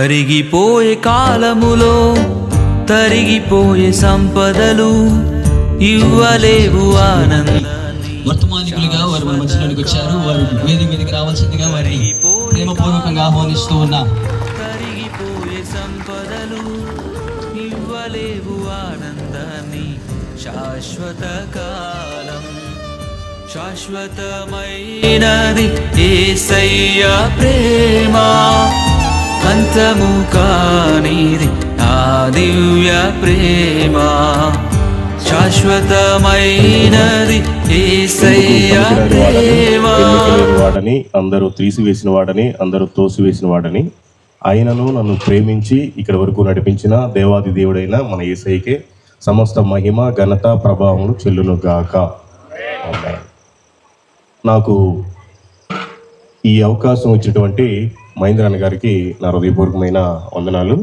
కరిగిపోయే కాలములో తరిగిపోయే సంపదలు ఇవ్వలేవు ఆనందాన్ని. వర్తమానికులుగా వారు మన మధ్యలోకి వచ్చారు. వారు వేదిక మీదకి రావాల్సిందిగా వారిని ప్రేమపూర్వకంగా ఆహ్వానిస్తూ ఉన్నాం. కరిగిపోయే సంపదలు ఇవ్వలేవు ఆనందాన్ని. శాశ్వత కాలం శాశ్వతమైనది యేసయ్య ప్రేమ, అంతము కానిది ఆ దివ్య ప్రేమ. శాశ్వతమైనది యేసయ్య ప్రేమ. వాడని, అందరూ తీసివేసిన వాడని, అందరూ తోసివేసిన వాడని, ఆయనను నన్ను ప్రేమించి ఇక్కడి వరకు నడిపించిన దేవాది దేవుడైన మన యేసయ్యకే సమస్త మహిమ ఘనత ప్రభావములు చెల్లును గాక. ఆమేన్. నాకు ఈ అవకాశం ఇచ్చినటువంటి మహేంద్రన్న గారికి నా హృదయపూర్వకమైన వందనాలు.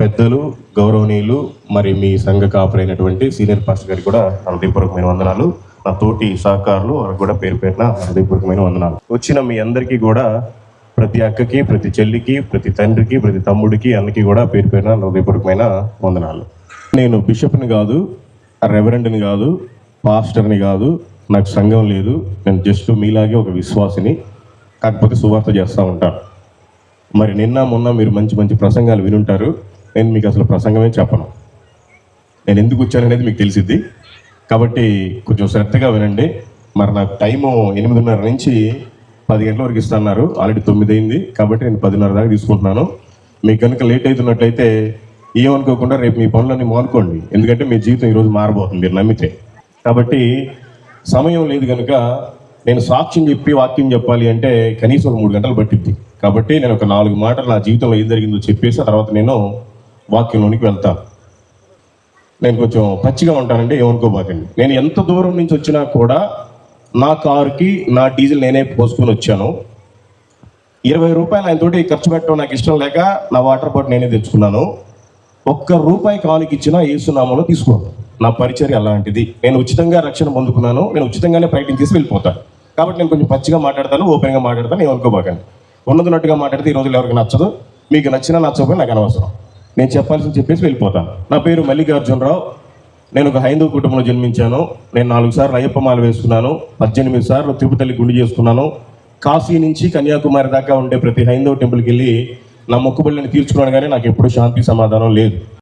పెద్దలు, గౌరవనీయులు, మరి మీ సంఘ కాపరైనటువంటి సీనియర్ పాస్టర్ గారికి కూడా నా హృదయపూర్వకమైన వందనాలు. నా తోటి సహకారులు వారికి కూడా పేరు పేరున హృదయపూర్వకమైన వందనాలు. వచ్చిన మీ అందరికీ కూడా, ప్రతి అక్కకి, ప్రతి చెల్లికి, ప్రతి తండ్రికి, ప్రతి తమ్ముడికి, అన్నకి కూడా పేరు పేరున హృదయపూర్వకమైన వందనాలు. నేను బిషప్ని కాదు, రెవరెండ్ని కాదు, పాస్టర్ని కాదు, నాకు సంఘం లేదు. నేను జస్ట్ మీలాగే ఒక విశ్వాసిని, కాకపోతే సువార్త చేస్తూ ఉంటాను. మరి నిన్న మొన్న మీరు మంచి మంచి ప్రసంగాలు వినుంటారు. నేను మీకు అసలు ప్రసంగమే చెప్పను. నేను ఎందుకు వచ్చాననేది మీకు తెలిసిద్ది. కాబట్టి కొంచెం శ్రద్ధగా వినండి. మరి నాకు టైము 8:30 నుంచి 10 గంటల వరకు ఇస్తున్నారు. ఆల్రెడీ 9 అయింది. కాబట్టి నేను 10:30 దాకా తీసుకుంటున్నాను. మీకు కనుక లేట్ అవుతున్నట్లయితే ఏమనుకోకుండా రేపు మీ పనులన్నీ మానుకోండి. ఎందుకంటే మీ జీవితం ఈరోజు మారబోతుంది మీరు నమ్మితే. కాబట్టి సమయం లేదు కనుక నేను సాక్ష్యం చెప్పి వాక్యం చెప్పాలి అంటే కనీసం ఒక 3 గంటలు పట్టిద్ది. కాబట్టి నేను ఒక 4 మాటలు నా జీవితంలో ఏం జరిగిందో చెప్పేసి ఆ తర్వాత నేను వాక్యంలోనికి వెళ్తాను. నేను కొంచెం పచ్చిగా ఉంటానండి, ఏమనుకోబాకండి. నేను ఎంత దూరం నుంచి వచ్చినా కూడా నా కారుకి నా డీజిల్ నేనే పోసుకొని వచ్చాను. 20 రూపాయలు ఆయనతోటి ఖర్చు పెట్టడం నాకు ఇష్టం లేక నా వాటర్ బాటిల్ నేనే తెచ్చుకున్నాను. ₹1 కానుక ఇచ్చినా యేసునామములో తీసుకోను. నా పరిచర్య అలాంటిది. నేను ఉచితంగా రక్షణ పొందుకున్నాను. నేను ఉచితంగానే ప్రకటించేసి వెళ్ళిపోతాను. కాబట్టి నేను కొంచెం పచ్చిగా మాట్లాడతాను, ఓపెన్గా మాట్లాడతాను, ఏమనుకోబాకండి. ఉన్నట్టుగా మాట్లాడితే ఈ రోజులు ఎవరికి నచ్చదు. మీకు నచ్చినా నచ్చకపోయినా నాకు అనవసరం. నేను చెప్పాల్సింది చెప్పేసి వెళ్ళిపోతాను. నా పేరు మల్లికార్జునరావు. నేను ఒక హైందవ కుటుంబంలో జన్మించాను. నేను 4 సార్లు అయ్యప్ప మాల వేసుకున్నాను. 18 సార్లు తిరుపతి గుండు చేసుకున్నాను. కాశీ నుంచి కన్యాకుమారి దాకా ఉండే ప్రతి హైందవ టెంపుల్కి వెళ్ళి నా మొక్కుబడులను తీర్చుకున్నాను. కానీ నాకు ఎప్పుడు శాంతి సమాధానం లేదు.